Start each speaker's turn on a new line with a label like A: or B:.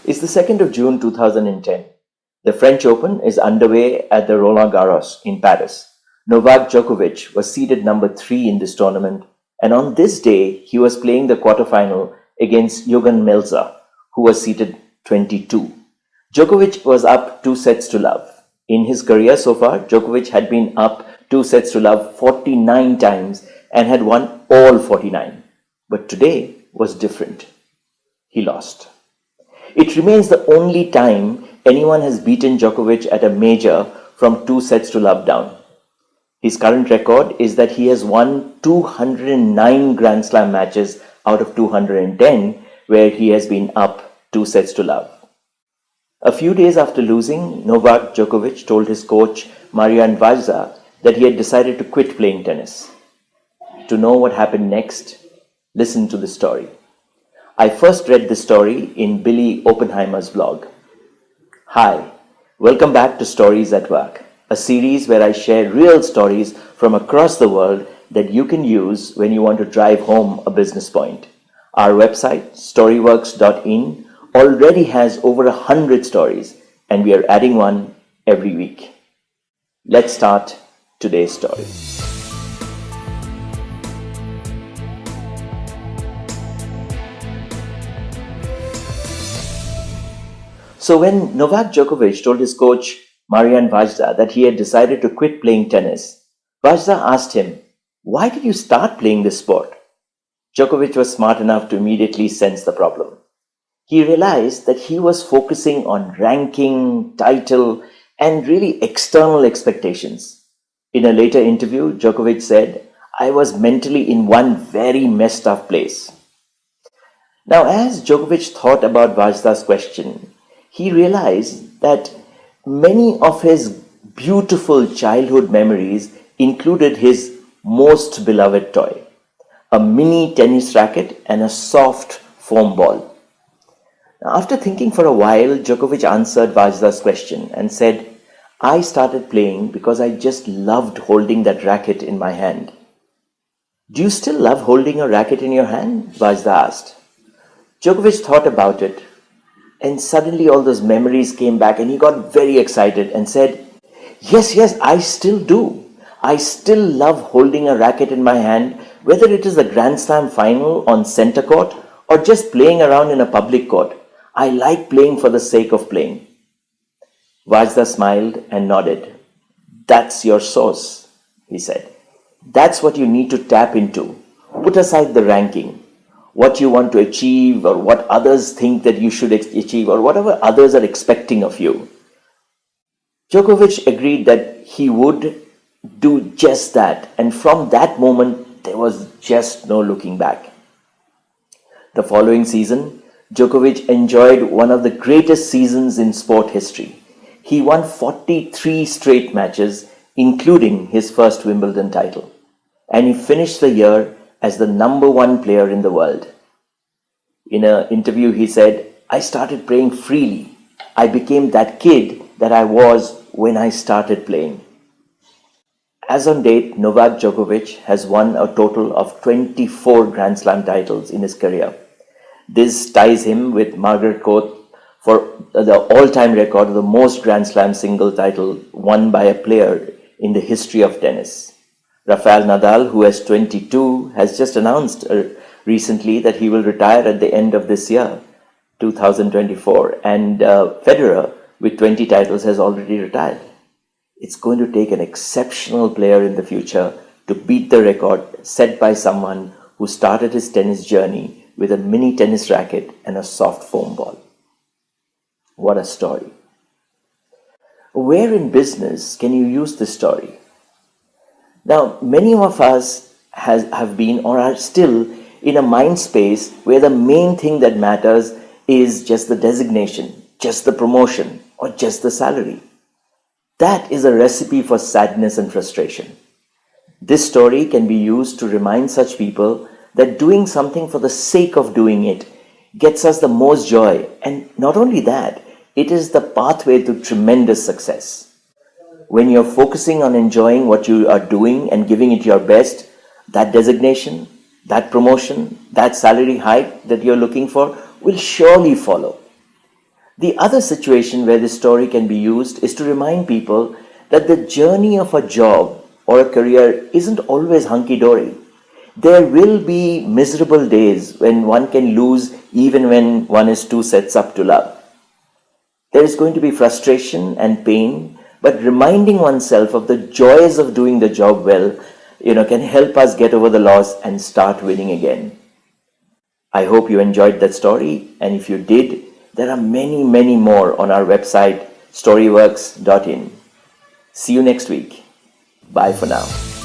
A: It's the 2nd of June 2010. The French Open is underway at the Roland Garros in Paris. Novak Djokovic was seeded number 3 in this tournament, and on this day he was playing the quarterfinal against Jürgen Melzer, who was seeded 22. Djokovic was up 2 sets to love. In his career so far, Djokovic had been up 2 sets to love 49 times and had won all 49. But today was different. He lost. It remains the only time anyone has beaten Djokovic at a major from 2 sets to love down. His current record is that he has won 209 Grand Slam matches out of 210, where he has been up 2 sets to love. A few days after losing, Novak Djokovic told his coach Marian Vajda that he had decided to quit playing tennis. To know what happened next, listen to the story. I first read the story in Billy Oppenheimer's blog. Hi, welcome back to Stories at Work, a series where I share real stories from across the world that you can use when you want to drive home a business point. Our website, storyworks.in, already has over 100 stories, and we are adding one every week. Let's start today's story. So when Novak Djokovic told his coach Marian Vajda that he had decided to quit playing tennis, Vajda asked him, "Why did you start playing this sport?" Djokovic was smart enough to immediately sense the problem. He realized that he was focusing on ranking, title, and really external expectations. In a later interview, Djokovic said, "I was mentally in one very messed up place." Now, as Djokovic thought about Vajda's question, he realized that many of his beautiful childhood memories included his most beloved toy, a mini tennis racket and a soft foam ball. After thinking for a while, Djokovic answered Vajda's question and said, "I started playing because I just loved holding that racket in my hand." "Do you still love holding a racket in your hand?" Vajda asked. Djokovic thought about it, and suddenly all those memories came back and he got very excited and said, Yes, I still do. I still love holding a racket in my hand, whether it is the Grand Slam final on center court or just playing around in a public court. I like playing for the sake of playing." Vajda smiled and nodded. "That's your source," he said. "That's what you need to tap into. Put aside the ranking, what you want to achieve or what others think that you should achieve or whatever others are expecting of you." Djokovic agreed that he would do just that, and from that moment there was just no looking back. The following season, Djokovic enjoyed one of the greatest seasons in sport history. He won 43 straight matches, including his first Wimbledon title, and he finished the year as the number 1 player in the world. In an interview, he said, "I started playing freely. I became that kid that I was when I started playing." As on date, Novak Djokovic has won a total of 24 Grand Slam titles in his career. This ties him with Margaret Court for the all-time record of the most Grand Slam single title won by a player in the history of tennis. Rafael Nadal, who has 22, has just announced recently that he will retire at the end of this year, 2024, and Federer, with 20 titles, has already retired. It's going to take an exceptional player in the future to beat the record set by someone who started his tennis journey with a mini tennis racket and a soft foam ball. What a story. Where in business can you use this story? Now, many of us have been or are still in a mind space where the main thing that matters is just the designation, just the promotion, or just the salary. That is a recipe for sadness and frustration. This story can be used to remind such people that doing something for the sake of doing it gets us the most joy, and not only that, it is the pathway to tremendous success. When you're focusing on enjoying what you are doing and giving it your best, that designation, that promotion, that salary hike that you're looking for will surely follow. The other situation where this story can be used is to remind people that the journey of a job or a career isn't always hunky dory. There will be miserable days when one can lose even when one is two sets up to love. There is going to be frustration and pain, but reminding oneself of the joys of doing the job well, can help us get over the loss and start winning again. I hope you enjoyed that story, and if you did, there are many, many more on our website, storyworks.in. See you next week. Bye for now.